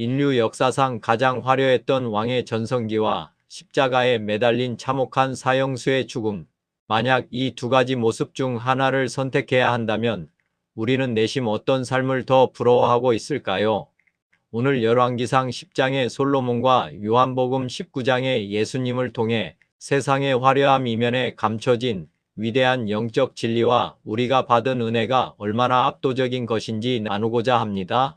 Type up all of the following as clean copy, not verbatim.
인류 역사상 가장 화려했던 왕의 전성기와 십자가에 매달린 참혹한 사형수의 죽음. 만약 이 두 가지 모습 중 하나를 선택해야 한다면 우리는 내심 어떤 삶을 더 부러워하고 있을까요? 오늘 열왕기상 10장의 솔로몬과 요한복음 19장의 예수님을 통해 세상의 화려함 이면에 감춰진 위대한 영적 진리와 우리가 받은 은혜가 얼마나 압도적인 것인지 나누고자 합니다.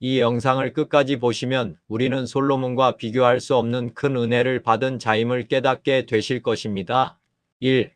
이 영상을 끝까지 보시면 우리는 솔로몬과 비교할 수 없는 큰 은혜를 받은 자임을 깨닫게 되실 것입니다. 1.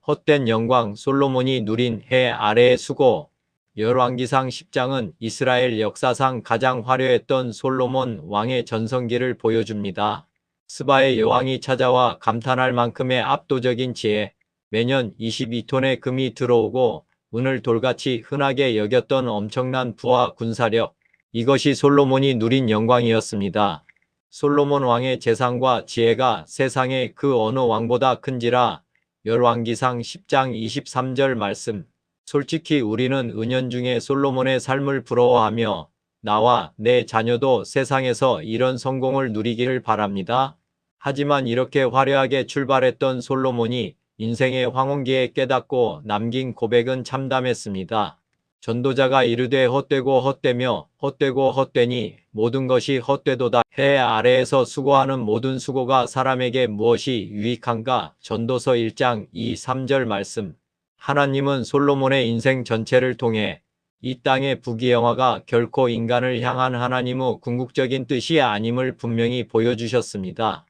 헛된 영광. 솔로몬이 누린 해 아래의 수고. 열왕기상 10장은 이스라엘 역사상 가장 화려했던 솔로몬 왕의 전성기를 보여줍니다. 스바의 여왕이 찾아와 감탄할 만큼의 압도적인 지혜. 매년 22톤의 금이 들어오고 은을 돌같이 흔하게 여겼던 엄청난 부와 군사력. 이것이 솔로몬이 누린 영광이었습니다. 솔로몬 왕의 재산과 지혜가 세상의 그 어느 왕보다 큰지라. 열왕기상 10장 23절 말씀. 솔직히 우리는 은연중에 솔로몬의 삶을 부러워하며 나와 내 자녀도 세상에서 이런 성공을 누리기를 바랍니다. 하지만 이렇게 화려하게 출발했던 솔로몬이 인생의 황혼기에 깨닫고 남긴 고백은 참담했습니다. 전도자가 이르되 헛되고 헛되며 헛되고 헛되니 모든 것이 헛되도다. 해 아래에서 수고하는 모든 수고가 사람에게 무엇이 유익한가? 전도서 1장 2, 3절 말씀. 하나님은 솔로몬의 인생 전체를 통해 이 땅의 부귀영화가 결코 인간을 향한 하나님의 궁극적인 뜻이 아님을 분명히 보여주셨습니다.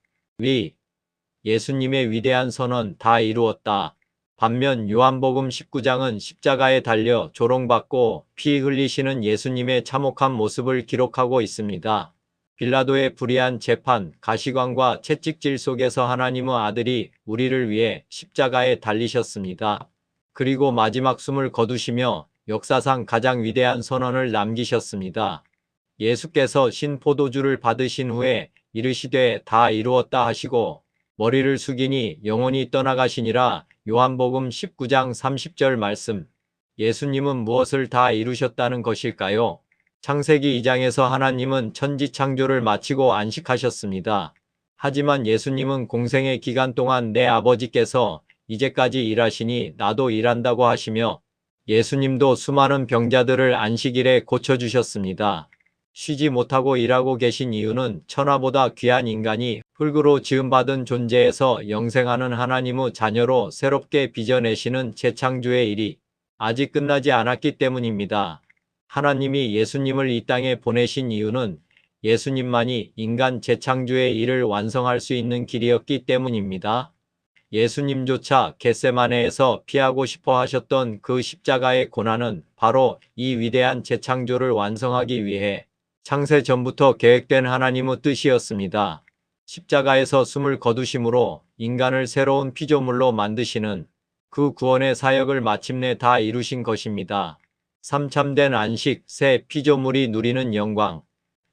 예수님의 위대한 선언 다 이루었다. 반면 요한복음 19장은 십자가에 달려 조롱받고 피 흘리시는 예수님의 참혹한 모습을 기록하고 있습니다. 빌라도의 불의한 재판, 가시관과 채찍질 속에서 하나님의 아들이 우리를 위해 십자가에 달리셨습니다. 그리고 마지막 숨을 거두시며 역사상 가장 위대한 선언을 남기셨습니다. 예수께서 신포도주를 받으신 후에 이르시되 다 이루었다 하시고 머리를 숙이니 영혼이 떠나가시니라. 요한복음 19장 30절 말씀. 예수님은 무엇을 다 이루셨다는 것일까요? 창세기 2장에서 하나님은 천지 창조를 마치고 안식하셨습니다. 하지만 예수님은 공생의 기간 동안 내 아버지께서 이제까지 일하시니 나도 일한다고 하시며 예수님도 수많은 병자들을 안식일에 고쳐주셨습니다. 쉬지 못하고 일하고 계신 이유는 천하보다 귀한 인간이 흙으로 지음받은 존재에서 영생하는 하나님의 자녀로 새롭게 빚어내시는 재창조의 일이 아직 끝나지 않았기 때문입니다. 하나님이 예수님을 이 땅에 보내신 이유는 예수님만이 인간 재창조의 일을 완성할 수 있는 길이었기 때문입니다. 예수님조차 겟세마네에서 피하고 싶어 하셨던 그 십자가의 고난은 바로 이 위대한 재창조를 완성하기 위해 창세 전부터 계획된 하나님의 뜻이었습니다. 십자가에서 숨을 거두심으로 인간을 새로운 피조물로 만드시는 그 구원의 사역을 마침내 다 이루신 것입니다. 3. 참된 안식, 새 피조물이 누리는 영광.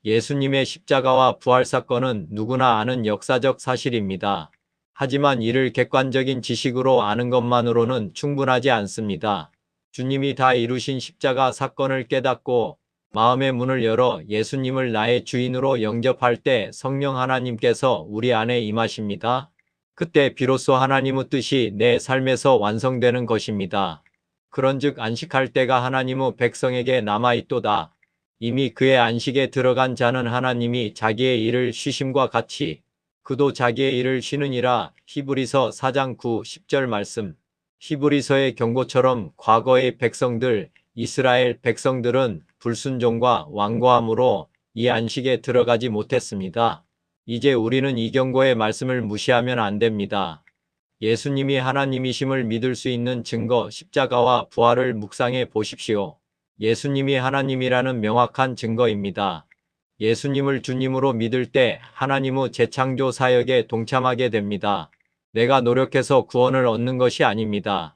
예수님의 십자가와 부활 사건은 누구나 아는 역사적 사실입니다. 하지만 이를 객관적인 지식으로 아는 것만으로는 충분하지 않습니다. 주님이 다 이루신 십자가 사건을 깨닫고 마음의 문을 열어 예수님을 나의 주인으로 영접할 때 성령 하나님께서 우리 안에 임하십니다. 그때 비로소 하나님의 뜻이 내 삶에서 완성되는 것입니다. 그런즉 안식할 때가 하나님의 백성에게 남아있도다. 이미 그의 안식에 들어간 자는 하나님이 자기의 일을 쉬심과 같이 그도 자기의 일을 쉬느니라. 히브리서 4장 9, 10절 말씀. 히브리서의 경고처럼 과거의 백성들, 이스라엘 백성들은 불순종과 완고함으로 이 안식에 들어가지 못했습니다. 이제 우리는 이 경고의 말씀을 무시하면 안 됩니다. 예수님이 하나님이심을 믿을 수 있는 증거 십자가와 부활을 묵상해 보십시오. 예수님이 하나님이라는 명확한 증거입니다. 예수님을 주님으로 믿을 때 하나님의 재창조 사역에 동참하게 됩니다. 내가 노력해서 구원을 얻는 것이 아닙니다.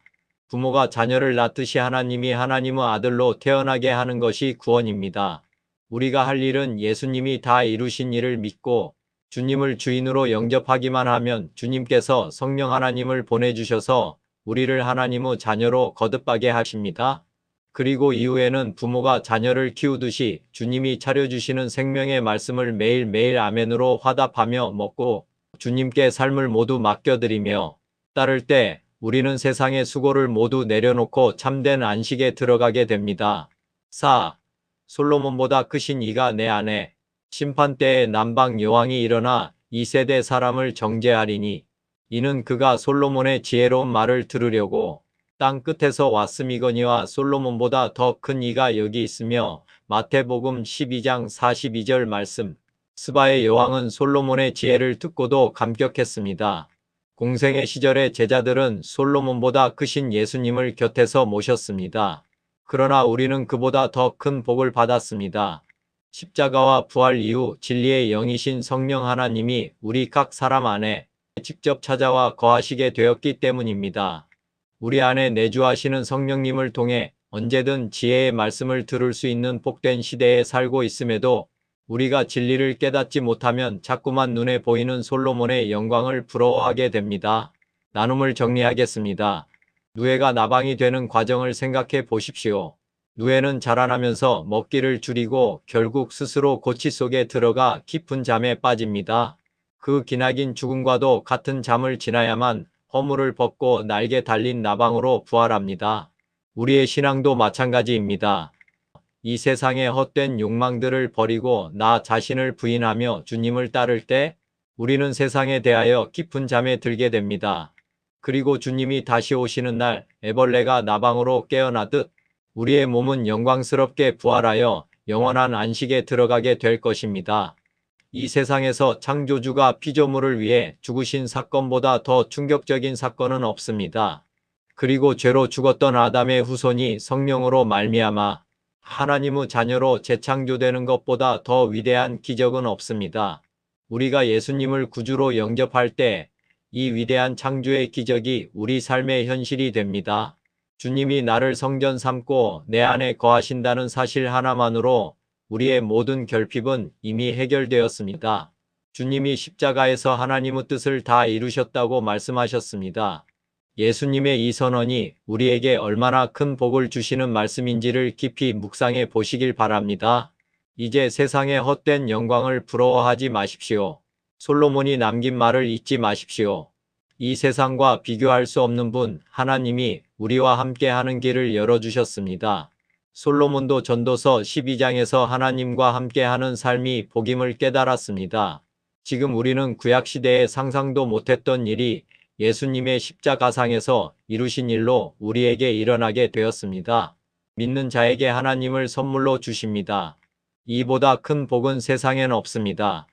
부모가 자녀를 낳듯이 하나님이 하나님의 아들로 태어나게 하는 것이 구원입니다. 우리가 할 일은 예수님이 다 이루신 일을 믿고 주님을 주인으로 영접하기만 하면 주님께서 성령 하나님을 보내주셔서 우리를 하나님의 자녀로 거듭하게 하십니다. 그리고 이후에는 부모가 자녀를 키우듯이 주님이 차려주시는 생명의 말씀을 매일매일 아멘으로 화답하며 먹고 주님께 삶을 모두 맡겨드리며 따를 때 우리는 세상의 수고를 모두 내려놓고 참된 안식에 들어가게 됩니다. 4. 솔로몬보다 크신 이가 내 안에 심판 때에 남방 여왕이 일어나 이 세대 사람을 정죄하리니 이는 그가 솔로몬의 지혜로운 말을 들으려고 땅 끝에서 왔음이거니와 솔로몬보다 더 큰 이가 여기 있으며 마태복음 12장 42절 말씀. 스바의 여왕은 솔로몬의 지혜를 듣고도 감격했습니다. 공생의 시절에 제자들은 솔로몬보다 크신 예수님을 곁에서 모셨습니다. 그러나 우리는 그보다 더 큰 복을 받았습니다. 십자가와 부활 이후 진리의 영이신 성령 하나님이 우리 각 사람 안에 직접 찾아와 거하시게 되었기 때문입니다. 우리 안에 내주하시는 성령님을 통해 언제든 지혜의 말씀을 들을 수 있는 복된 시대에 살고 있음에도 우리가 진리를 깨닫지 못하면 자꾸만 눈에 보이는 솔로몬의 영광을 부러워하게 됩니다. 나눔을 정리하겠습니다. 누에가 나방이 되는 과정을 생각해 보십시오. 누에는 자라나면서 먹기를 줄이고 결국 스스로 고치 속에 들어가 깊은 잠에 빠집니다. 그 기나긴 죽음과도 같은 잠을 지나야만 허물을 벗고 날개 달린 나방으로 부활합니다. 우리의 신앙도 마찬가지입니다. 이 세상의 헛된 욕망들을 버리고 나 자신을 부인하며 주님을 따를 때 우리는 세상에 대하여 깊은 잠에 들게 됩니다. 그리고 주님이 다시 오시는 날 애벌레가 나방으로 깨어나듯 우리의 몸은 영광스럽게 부활하여 영원한 안식에 들어가게 될 것입니다. 이 세상에서 창조주가 피조물을 위해 죽으신 사건보다 더 충격적인 사건은 없습니다. 그리고 죄로 죽었던 아담의 후손이 성령으로 말미암아 하나님의 자녀로 재창조되는 것보다 더 위대한 기적은 없습니다. 우리가 예수님을 구주로 영접할 때 이 위대한 창조의 기적이 우리 삶의 현실이 됩니다. 주님이 나를 성전 삼고 내 안에 거하신다는 사실 하나만으로 우리의 모든 결핍은 이미 해결되었습니다. 주님이 십자가에서 하나님의 뜻을 다 이루셨다고 말씀하셨습니다. 예수님의 이 선언이 우리에게 얼마나 큰 복을 주시는 말씀인지를 깊이 묵상해 보시길 바랍니다. 이제 세상의 헛된 영광을 부러워하지 마십시오. 솔로몬이 남긴 말을 잊지 마십시오. 이 세상과 비교할 수 없는 분 하나님이 우리와 함께 하는 길을 열어주셨습니다. 솔로몬도 전도서 12장에서 하나님과 함께 하는 삶이 복임을 깨달았습니다. 지금 우리는 구약시대에 상상도 못했던 일이 예수님의 십자가상에서 이루신 일로 우리에게 일어나게 되었습니다. 믿는 자에게 하나님을 선물로 주십니다. 이보다 큰 복은 세상엔 없습니다.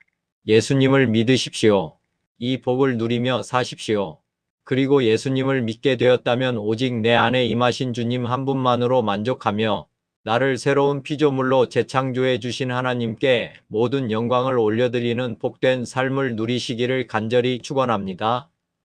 예수님을 믿으십시오. 이 복을 누리며 사십시오. 그리고 예수님을 믿게 되었다면 오직 내 안에 임하신 주님 한 분만으로 만족하며 나를 새로운 피조물로 재창조해 주신 하나님께 모든 영광을 올려드리는 복된 삶을 누리시기를 간절히 축원합니다.